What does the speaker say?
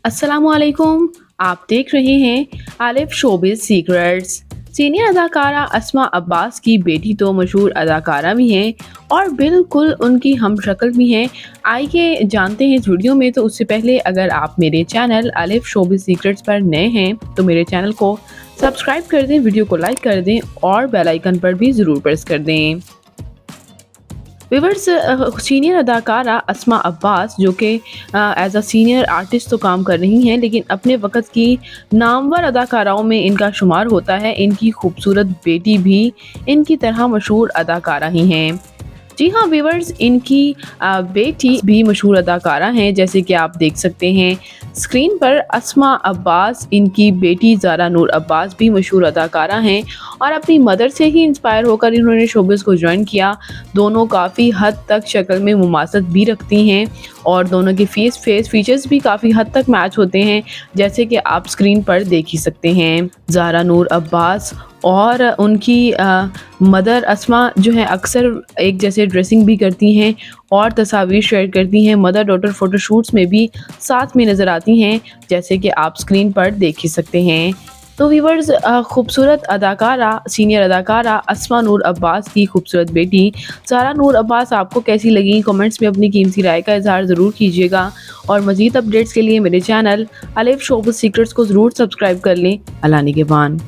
अस्सलामुअलैकुम। आप देख रहे हैं आलिफ शोबिज़ सीक्रेट्स। सीनियर अदाकारा अस्मा अब्बास की बेटी तो मशहूर अदाकारा भी हैं और बिल्कुल उनकी हमशक्ल भी हैं। आइए जानते हैं इस वीडियो में। तो उससे पहले अगर आप मेरे चैनल आलिफ शोबिज़ सीक्रेट्स पर नए हैं तो मेरे चैनल को सब्सक्राइब कर दें, वीडियो को लाइक कर दें और बेल आइकन पर भी ज़रूर प्रेस कर दें। व्यूअर्स, सीनियर अदाकारा अस्मा अब्बास जो कि एज अ सीनियर आर्टिस्ट तो काम कर रही हैं, लेकिन अपने वक़्त की नामवर अदाकाराओं में इनका शुमार होता है। इनकी खूबसूरत बेटी भी इनकी तरह मशहूर अदाकारा ही हैं। जी हाँ व्यूअर्स, इनकी बेटी भी मशहूर अदाकारा हैं, जैसे कि आप देख सकते हैं स्क्रीन पर अस्मा अब्बास। इनकी बेटी ज़ारा नूर अब्बास भी मशहूर अदाकारा हैं और अपनी मदर से ही इंस्पायर होकर इन्होंने शोबिज़ को ज्वाइन किया। दोनों काफ़ी हद तक शक्ल में मुमासत भी रखती हैं और दोनों के फेस फीचर्स भी काफ़ी हद तक मैच होते हैं, जैसे कि आप स्क्रीन पर देख ही सकते हैं। ज़ारा नूर अब्बास और उनकी मदर अस्मा जो है अक्सर एक जैसे ड्रेसिंग भी करती हैं और तस्वीर शेयर करती हैं। मदर डॉटर फ़ोटोशूट्स में भी साथ में नज़र आती हैं, जैसे कि आप स्क्रीन पर देख ही सकते हैं। तो व्यूअर्स, खूबसूरत अदाकारा सीनियर अदाकारा अस्मा नूर अब्बास की खूबसूरत बेटी ज़ारा नूर अब्बास आपको कैसी लगी? कमेंट्स में अपनी कीमती राय का इज़हार ज़रूर कीजिएगा और मज़ीद अपडेट्स के लिए मेरे चैनल आलिफ शोबिज़ सीक्रेट्स को ज़रूर सब्सक्राइब कर लें। अल्लाह निगहबान।